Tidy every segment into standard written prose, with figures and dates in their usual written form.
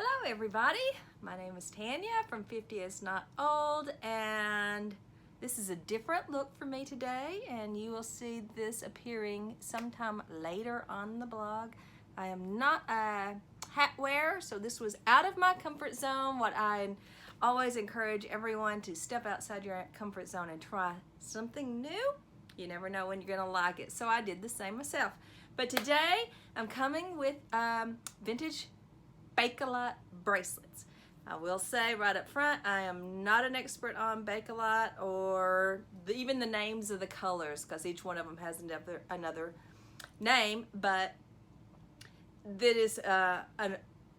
Hello everybody, my name is Tanya from 50 is Not Old, and this is a different look for me today, and you will see this appearing sometime later on the blog. I am not a hat wearer, so this was out of my comfort zone. What I always encourage everyone to step outside your comfort zone and try something new. You never know when you're gonna like it, so I did the same myself. But today I'm coming with vintage Bakelite bracelets. I will say right up front, I am not an expert on Bakelite or even the names of the colors, because each one of them has another name, but that is a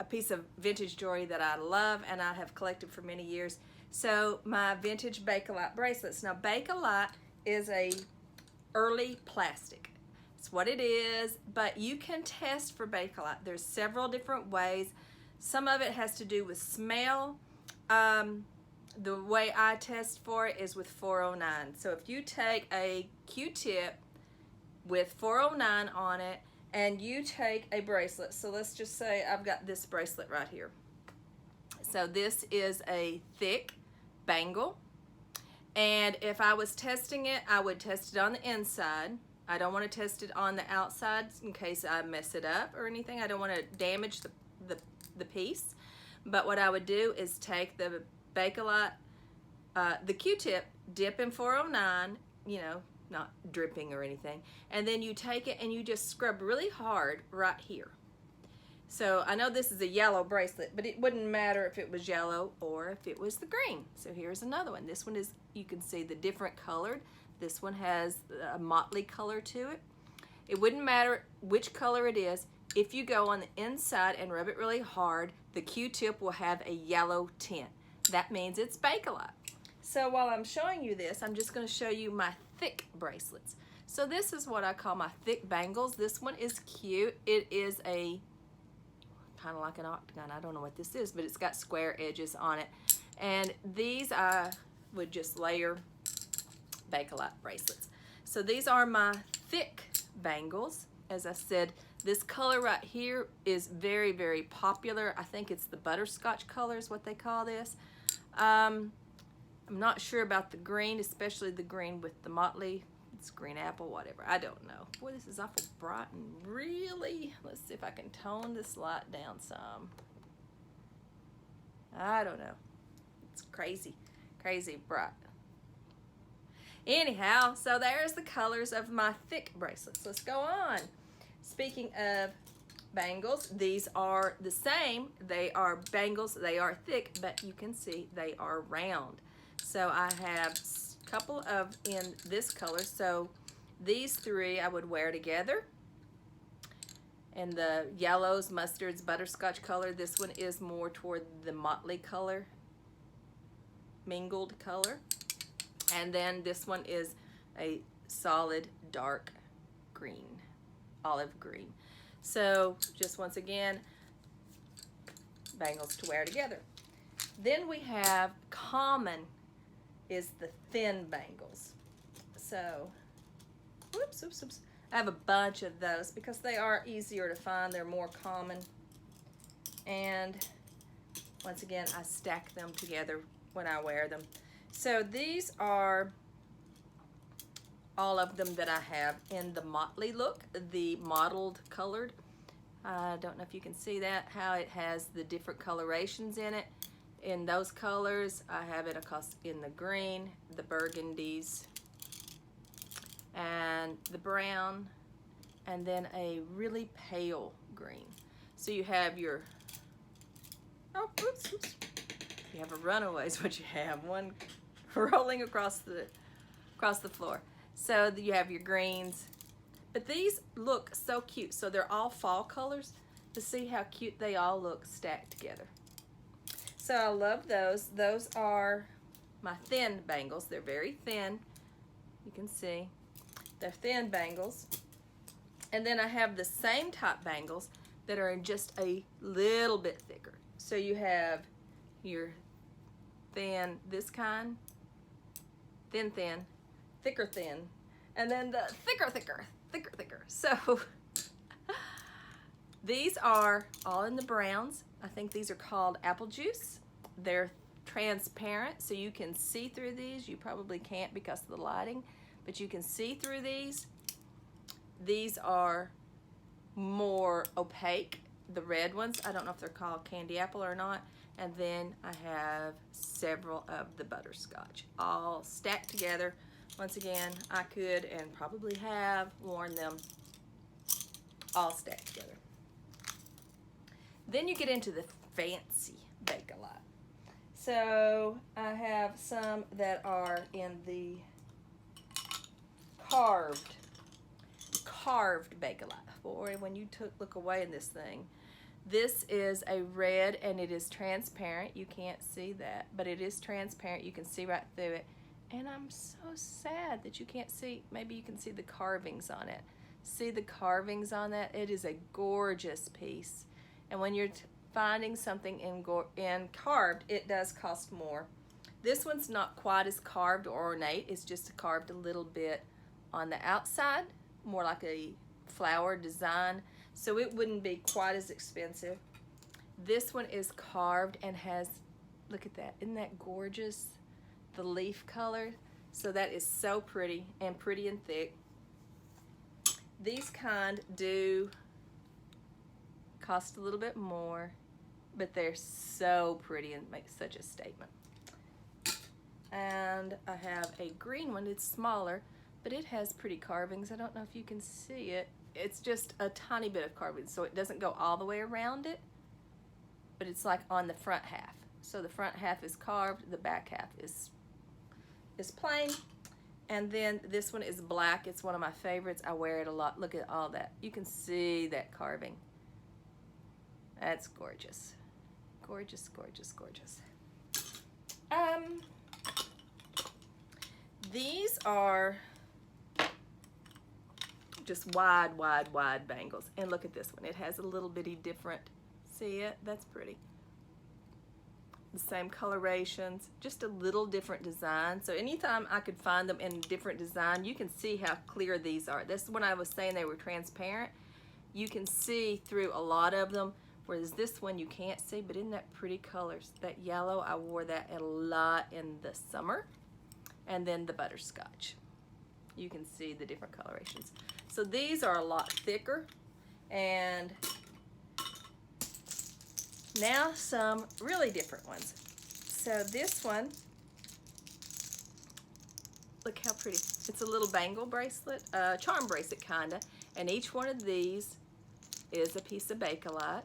piece of vintage jewelry that I love and I have collected for many years. So my vintage Bakelite bracelets. Now Bakelite is a early plastic. It's what it is, but you can test for Bakelite. There's several different ways. Some of it has to do with smell. The way I test for it is with 409. So if you take a Q-tip with 409 on it and you take a bracelet, so let's just say I've got this bracelet right here. So this is a thick bangle, and if I was testing it, I would test it on the inside. I don't want to test it on the outside in case I mess it up or anything. I don't want to damage the piece. But what I would do is take the Bakelite, the Q-tip, dip in 409, you know, not dripping or anything, and then you take it and you just scrub really hard right here. So I know this is a yellow bracelet, but it wouldn't matter if it was yellow or if it was the green. So here's another one. This one is, you can see the different colored. This one has a motley color to it. It wouldn't matter which color it is. If you go on the inside and rub it really hard, the Q-tip will have a yellow tint. That means it's Bakelite. So while I'm showing you this, I'm just going to show you my thick bracelets. So this is what I call my thick bangles. This one is cute. It is a kind of like an octagon. I don't know what this is, but it's got square edges on it. And these I would just layer Bakelite bracelets. So these are my thick bangles. As I said, this color right here is very, very popular. I think it's the butterscotch color is what they call this. I'm not sure about the green, especially the green with the motley. It's green apple, whatever. I don't know. Boy, this is awful bright and really, let's see if I can tone this light down some. I don't know. It's crazy, crazy bright. Anyhow, so there's the colors of my thick bracelets. Let's go on. Speaking of bangles, these are the same. They are bangles, they are thick, but you can see they are round. So I have a couple of in this color. So these three I would wear together. And the yellows, mustards, butterscotch color. This one is more toward the motley color, mingled color. And then this one is a solid dark green, olive green. So just once again, bangles to wear together. Then we have common is the thin bangles. So, whoops, oops, oops. I have a bunch of those because they are easier to find. They're more common. And once again, I stack them together when I wear them. So these are all of them that I have in the motley look, the mottled colored. I don't know if you can see that, how it has the different colorations in it. In those colors, I have it across in the green, the burgundies, and the brown, and then a really pale green. So you have your, oh, oops, oops. You have a runaway is what you have, one rolling across the floor. So you have your greens, but these look so cute. So they're all fall colors. To see how cute they all look stacked together. So I love those. Those are my thin bangles. They're very thin. You can see they're thin bangles. And then I have the same type bangles that are just a little bit thicker. So you have your thin, this kind, thin, thin, thicker, thin, and then the thicker, thicker, thicker, thicker. So These are all in the browns. I think these are called apple juice. They're transparent, so you can see through these. You probably can't because of the lighting, but you can see through these. These are more opaque. The red ones, I don't know if they're called candy apple or not. And then I have several of the butterscotch, all stacked together. Once again, I could and probably have worn them all stacked together. Then you get into the fancy Bakelite. So I have some that are in the carved Bakelite. Boy, when you look away in this thing, this is a red and it is transparent. You can't see that, but it is transparent. You can see right through it. And I'm so sad that you can't see. Maybe you can see the carvings on it. See the carvings on that? It is a gorgeous piece. And when you're finding something in carved, it does cost more. This one's not quite as carved or ornate. It's just carved a little bit on the outside, more like a flower design, so it wouldn't be quite as expensive. This one is carved and has, look at that, isn't that gorgeous? The leaf color, so that is so pretty and thick. These kind do cost a little bit more, but they're so pretty and make such a statement. And I have a green one. It's smaller, but it has pretty carvings. I don't know if you can see it. It's just a tiny bit of carving, so it doesn't go all the way around it, but it's like on the front half. So the front half is carved, the back half is plain. And then this one is black. It's one of my favorites. I wear it a lot. Look at all that. You can see that carving. That's gorgeous. Gorgeous, gorgeous, gorgeous. These are just wide bangles. And look at this one. It has a little bitty different, see it? That's pretty. The same colorations, just a little different design. So anytime I could find them in different design, you can see how clear these are. This is when I was saying they were transparent. You can see through a lot of them, whereas this one you can't see, but isn't that pretty colors? That yellow, I wore that a lot in the summer. And then the butterscotch. You can see the different colorations. So these are a lot thicker. And now some really different ones. So this one, look how pretty. It's a little bangle bracelet, charm bracelet kinda. And each one of these is a piece of Bakelite.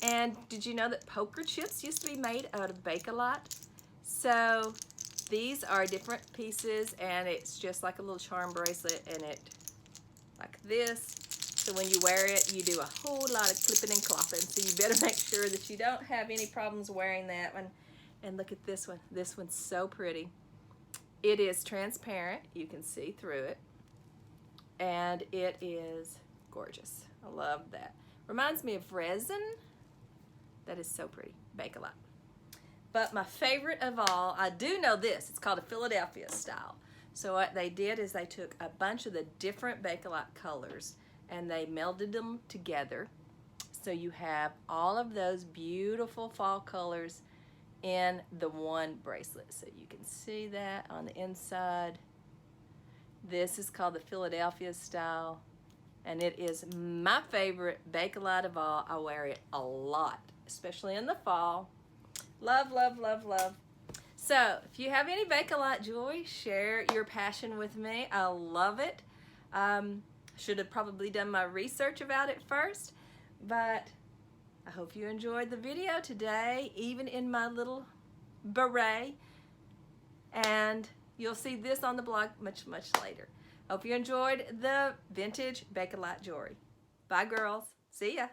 And did you know that poker chips used to be made out of Bakelite? So these are different pieces, and it's just like a little charm bracelet, and it like this. So when you wear it, you do a whole lot of clipping and clopping. So you better make sure that you don't have any problems wearing that one. And look at this one. This one's so pretty. It is transparent. You can see through it. And it is gorgeous. I love that. Reminds me of resin. That is so pretty. Bakelite. But my favorite of all, I do know this. It's called a Philadelphia style. So what they did is they took a bunch of the different Bakelite colors and they melded them together. So you have all of those beautiful fall colors in the one bracelet. So you can see that on the inside. This is called the Philadelphia style. And it is my favorite Bakelite of all. I wear it a lot, especially in the fall. Love, love, love, love. So if you have any Bakelite jewelry, share your passion with me. I love it. Should have probably done my research about it first, but I hope you enjoyed the video today, even in my little beret. And you'll see this on the blog much, much later. Hope you enjoyed the vintage Bakelite jewelry. Bye, girls. See ya.